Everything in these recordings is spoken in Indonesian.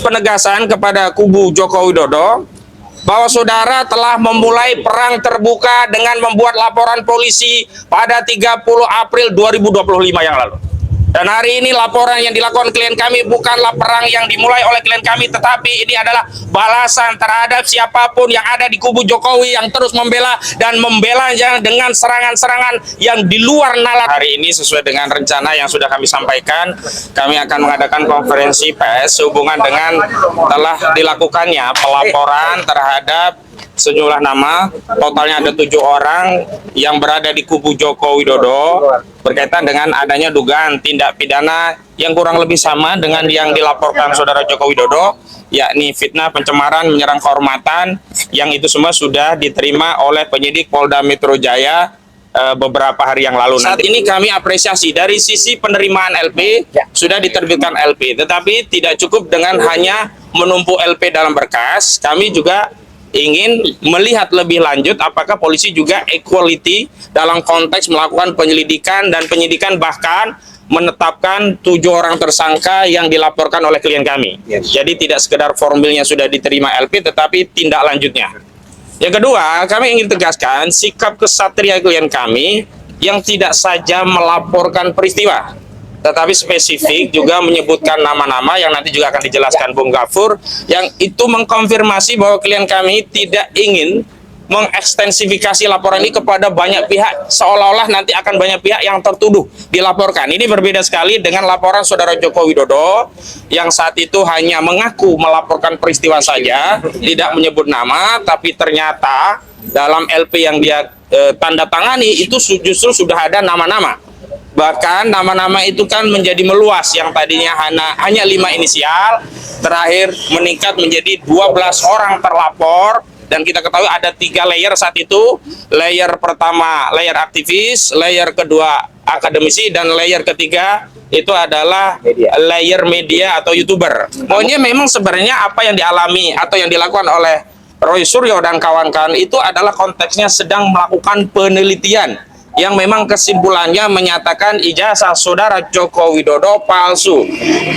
penegasan kepada kubu Joko Widodo bahwa saudara telah memulai perang terbuka dengan membuat laporan polisi pada 30 April 2025 yang lalu. Dan hari ini laporan yang dilakukan klien kami bukanlah perang yang dimulai oleh klien kami, tetapi ini adalah balasan terhadap siapapun yang ada di kubu Jokowi yang terus membela dan membelanya dengan serangan-serangan yang di luar nalar. Hari ini sesuai dengan rencana yang sudah kami sampaikan, kami akan mengadakan konferensi pers sehubungan dengan telah dilakukannya pelaporan terhadap sejumlah nama, totalnya ada 7 orang yang berada di kubu Joko Widodo berkaitan dengan adanya dugaan tindak pidana yang kurang lebih sama dengan yang dilaporkan saudara Joko Widodo, yakni fitnah, pencemaran, menyerang kehormatan, yang itu semua sudah diterima oleh penyidik Polda Metro Jaya beberapa hari yang lalu. Saat ini kami apresiasi dari sisi penerimaan LP sudah diterbitkan LP, tetapi tidak cukup dengan hanya menumpuk LP dalam berkas. Kami juga ingin melihat lebih lanjut apakah polisi juga equality dalam konteks melakukan penyelidikan dan penyidikan, bahkan menetapkan 7 orang tersangka yang dilaporkan oleh klien kami. Jadi tidak sekedar formilnya sudah diterima LP, tetapi tindak lanjutnya. Yang kedua, kami ingin tegaskan sikap kesatria klien kami yang tidak saja melaporkan peristiwa, tetapi spesifik juga menyebutkan nama-nama yang nanti juga akan dijelaskan Bung Gafur, yang itu mengkonfirmasi bahwa klien kami tidak ingin mengekstensifikasi laporan ini kepada banyak pihak, seolah-olah nanti akan banyak pihak yang tertuduh dilaporkan. Ini berbeda sekali dengan laporan saudara Joko Widodo yang saat itu hanya mengaku melaporkan peristiwa saja, tidak menyebut nama, tapi ternyata dalam LP yang dia tanda tangani itu justru sudah ada nama-nama. Bahkan nama-nama itu kan menjadi meluas, yang tadinya hanya 5 inisial, terakhir meningkat menjadi 12 orang terlapor. Dan kita ketahui ada 3 layer saat itu. Layer pertama, layer aktivis, layer kedua akademisi, dan layer ketiga itu adalah layer media atau YouTuber. Pokoknya memang sebenarnya apa yang dialami atau yang dilakukan oleh Roy Suryo dan kawan-kawan itu adalah konteksnya sedang melakukan penelitian yang memang kesimpulannya menyatakan ijazah saudara Joko Widodo palsu,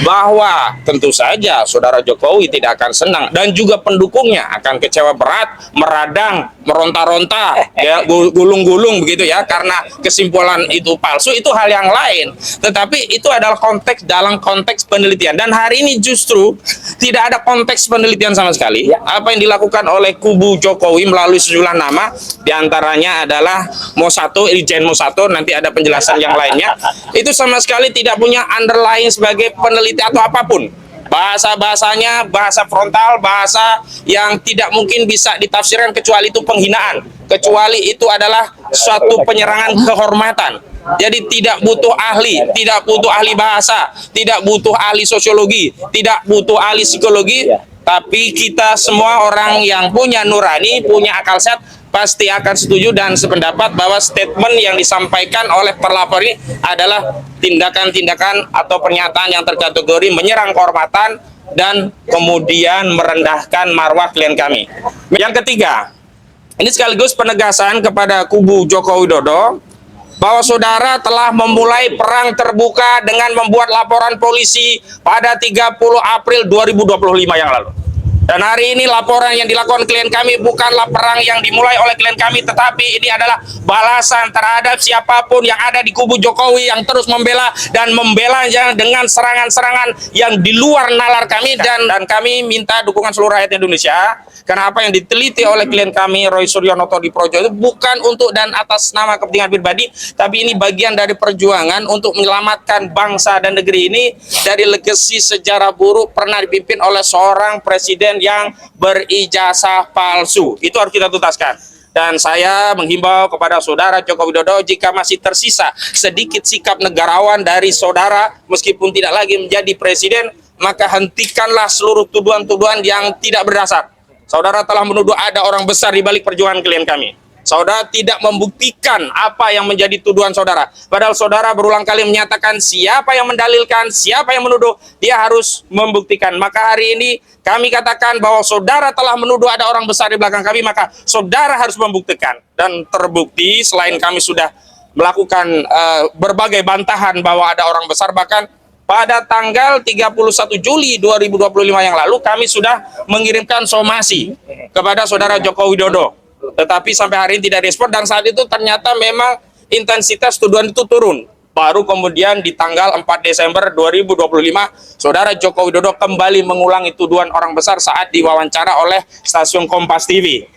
bahwa tentu saja saudara Jokowi tidak akan senang dan juga pendukungnya akan kecewa berat, meradang, meronta-ronta, ya, gulung-gulung begitu ya, karena kesimpulan itu palsu. Itu hal yang lain, tetapi itu adalah konteks dalam konteks penelitian, dan hari ini justru tidak ada konteks penelitian sama sekali. Apa yang dilakukan oleh kubu Jokowi melalui sejumlah nama, diantaranya adalah Mo1, Irjen Mo1, nanti ada penjelasan yang lainnya, itu sama sekali tidak punya underlying sebagai peneliti atau apapun. Bahasa-bahasanya bahasa frontal, bahasa yang tidak mungkin bisa ditafsirkan kecuali itu penghinaan, kecuali itu adalah suatu penyerangan kehormatan. Jadi tidak butuh ahli, tidak butuh ahli bahasa, tidak butuh ahli sosiologi, tidak butuh ahli psikologi, tapi kita semua orang yang punya nurani, punya akal sehat, pasti akan setuju dan sependapat bahwa statement yang disampaikan oleh terlapor ini adalah tindakan-tindakan atau pernyataan yang terkategori menyerang kehormatan dan kemudian merendahkan marwah klien kami. Yang ketiga, ini sekaligus penegasan kepada kubu Joko Widodo bahwa saudara telah memulai perang terbuka dengan membuat laporan polisi pada 30 April 2025 yang lalu. Dan hari ini laporan yang dilakukan klien kami bukanlah perang yang dimulai oleh klien kami, tetapi ini adalah balasan terhadap siapapun yang ada di kubu Jokowi yang terus membela dan membelanya dengan serangan-serangan yang di luar nalar kami, dan kami minta dukungan seluruh rakyat Indonesia, karena apa yang diteliti oleh klien kami Roy Suryo di Projo itu bukan untuk dan atas nama kepentingan pribadi, tapi ini bagian dari perjuangan untuk menyelamatkan bangsa dan negeri ini dari legasi sejarah buruk pernah dipimpin oleh seorang presiden yang berijazah palsu. Itu harus kita tuntaskan. Dan saya menghimbau kepada saudara Joko Widodo, jika masih tersisa sedikit sikap negarawan dari saudara, meskipun tidak lagi menjadi presiden, maka hentikanlah seluruh tuduhan-tuduhan yang tidak berdasar. Saudara telah menuduh ada orang besar di balik perjuangan klien kami. Saudara tidak membuktikan apa yang menjadi tuduhan saudara. Padahal saudara berulang kali menyatakan siapa yang mendalilkan, siapa yang menuduh, dia harus membuktikan. Maka hari ini kami katakan bahwa saudara telah menuduh ada orang besar di belakang kami, maka saudara harus membuktikan. Dan terbukti selain kami sudah melakukan berbagai bantahan bahwa ada orang besar, bahkan pada tanggal 31 Juli 2025 yang lalu kami sudah mengirimkan somasi kepada saudara Joko Widodo. Tetapi sampai hari ini tidak respon, dan saat itu ternyata memang intensitas tuduhan itu turun. Baru kemudian di tanggal 4 Desember 2025, saudara Joko Widodo kembali mengulangi tuduhan orang besar saat diwawancara oleh stasiun Kompas TV.